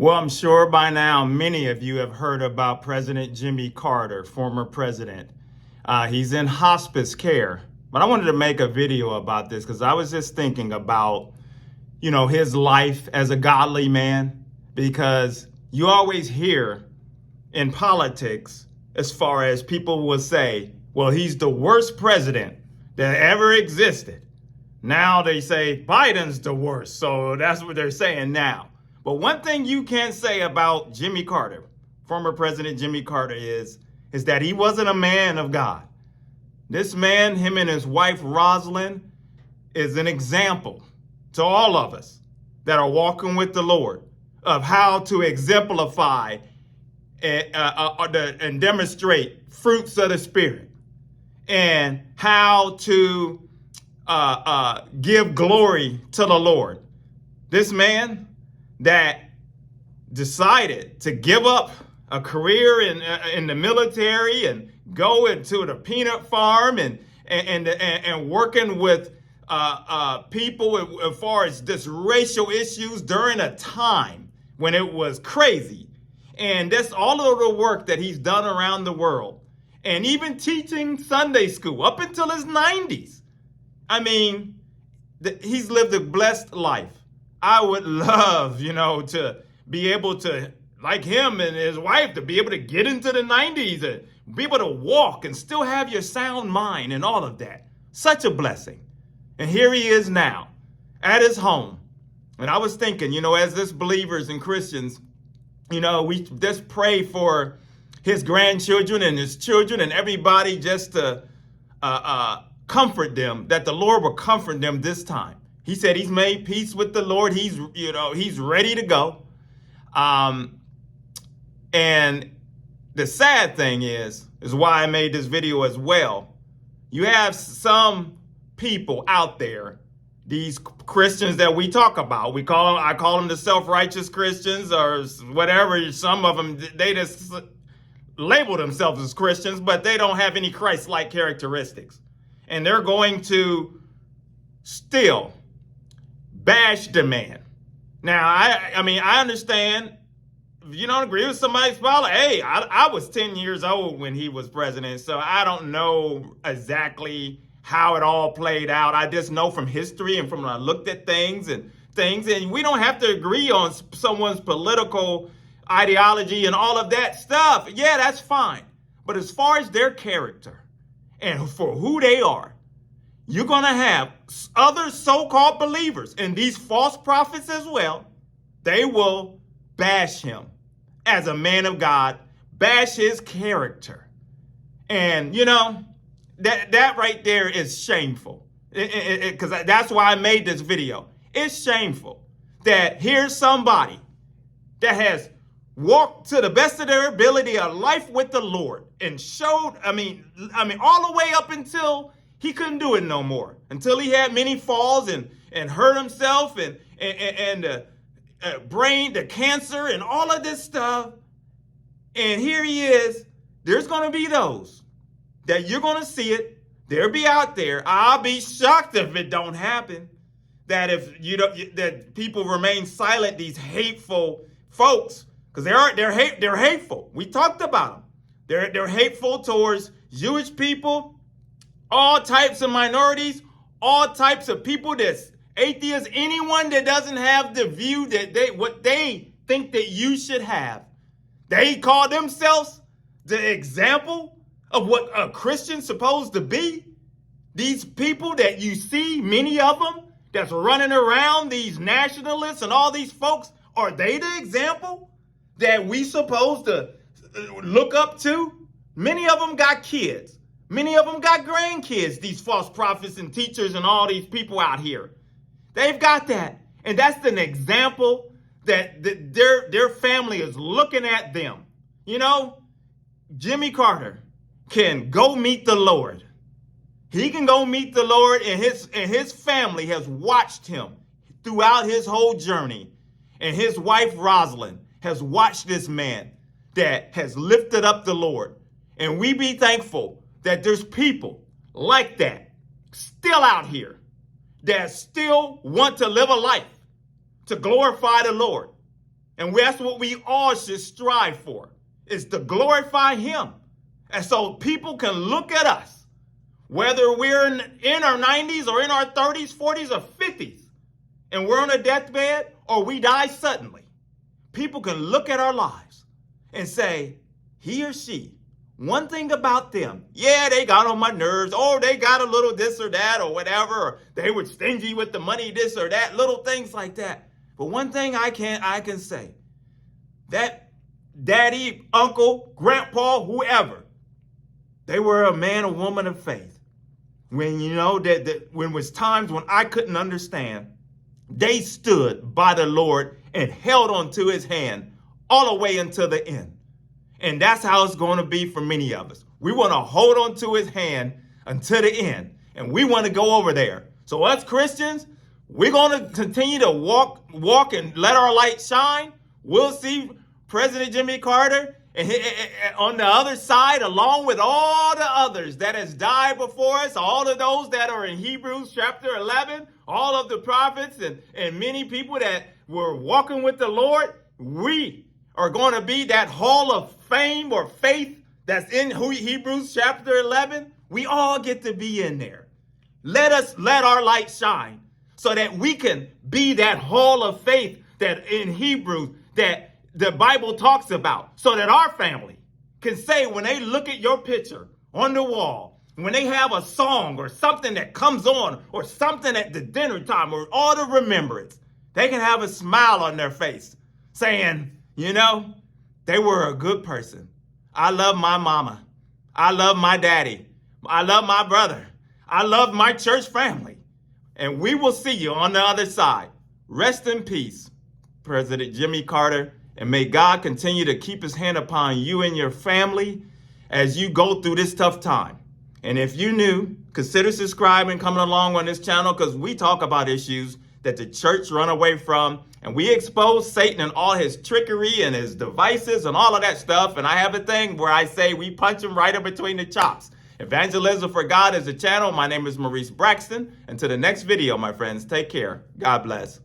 Well, I'm sure by now many of you have heard about President Jimmy Carter, former president. He's in hospice care. But I wanted to make a video about this because I was just thinking about, his life as a godly man, because you always hear in politics, as far as people will say, well, he's the worst president that ever existed. Now they say Biden's the worst. So that's what they're saying now. But one thing you can say about Jimmy Carter, former President Jimmy Carter, is that he wasn't a man of God. This man, him and his wife, Rosalind, is an example to all of us that are walking with the Lord of how to exemplify and demonstrate fruits of the Spirit and how to give glory to the Lord. This man that decided to give up a career in the military and go into the peanut farm and working with people as far as just racial issues during a time when it was crazy. And that's all of the work that he's done around the world. And even teaching Sunday school up until his 90s. I mean, he's lived a blessed life. I would love, to be able to, like him and his wife, to be able to get into the 90s and be able to walk and still have your sound mind and all of that. Such a blessing. And here he is now at his home. And I was thinking, as this believers and Christians, we just pray for his grandchildren and his children and everybody, just to comfort them, that the Lord will comfort them this time. He said he's made peace with the Lord. He's ready to go. And the sad thing is why I made this video as well. You have some people out there, these Christians that we talk about. I call them the self-righteous Christians or whatever. Some of them, they just label themselves as Christians, but they don't have any Christ-like characteristics. And they're going to still bash the man. Now, I understand if you don't agree with somebody's follow. Hey, I was 10 years old when he was president, so I don't know exactly how it all played out. I just know from history and from when I looked at things, and we don't have to agree on someone's political ideology and all of that stuff. Yeah, that's fine. But as far as their character and for who they are, you're going to have other so-called believers and these false prophets as well. They will bash him as a man of God, bash his character. And, that right there is shameful. Because that's why I made this video. It's shameful that here's somebody that has walked to the best of their ability a life with the Lord and showed, all the way up until he couldn't do it no more, until he had many falls and hurt himself and brain, the cancer and all of this stuff. And here he is. There's going to be those that you're going to see it. They'll be out there. I'll be shocked if it don't happen. That if that people remain silent, these hateful folks, because they're hateful. We talked about them. They're hateful towards Jewish people, all types of minorities, all types of people that's atheists, anyone that doesn't have the view that what they think that you should have. They call themselves the example of what a Christian's supposed to be. These people that you see, many of them that's running around, these nationalists and all these folks, are they the example that we supposed to look up to? Many of them got kids. Many of them got grandkids, these false prophets and teachers and all these people out here. They've got that. And that's an example that their family is looking at them. Jimmy Carter can go meet the Lord. He can go meet the Lord, and his family has watched him throughout his whole journey. And his wife, Rosalind, has watched this man that has lifted up the Lord. And we be thankful that there's people like that still out here that still want to live a life to glorify the Lord. And that's what we all should strive for, is to glorify him. And so people can look at us, whether we're in our 90s or in our 30s, 40s, or 50s, and we're on a deathbed or we die suddenly. People can look at our lives and say, he or she, one thing about them, yeah, they got on my nerves, or they got a little this or that or whatever, or they were stingy with the money, this or that, little things like that. But one thing I can say, that daddy, uncle, grandpa, whoever, they were a man or woman of faith. When, when it was times when I couldn't understand, they stood by the Lord and held onto his hand all the way until the end. And that's how it's going to be for many of us. We want to hold onto his hand until the end. And we want to go over there. So us Christians, we're going to continue to walk and let our light shine. We'll see President Jimmy Carter on the other side, along with all the others that has died before us, all of those that are in Hebrews chapter 11, all of the prophets and many people that were walking with the Lord. We are going to be that hall of fame or faith that's in Hebrews chapter 11. We all get to be in there. Let our light shine so that we can be that hall of faith that in Hebrews that the Bible talks about, so that our family can say, when they look at your picture on the wall, when they have a song or something that comes on or something at the dinner time or all the remembrance, they can have a smile on their face saying, they were a good person. I love my mama. I love my daddy. I love my brother. I love my church family. And we will see you on the other side. Rest in peace, President Jimmy Carter. And may God continue to keep his hand upon you and your family as you go through this tough time. And if you're new, consider subscribing, coming along on this channel, because we talk about issues that the church run away from. And we expose Satan and all his trickery and his devices and all of that stuff. And I have a thing where I say we punch him right in between the chops. Evangelism for God is the channel. My name is Maurice Braxton. Until the next video, my friends, take care. God bless.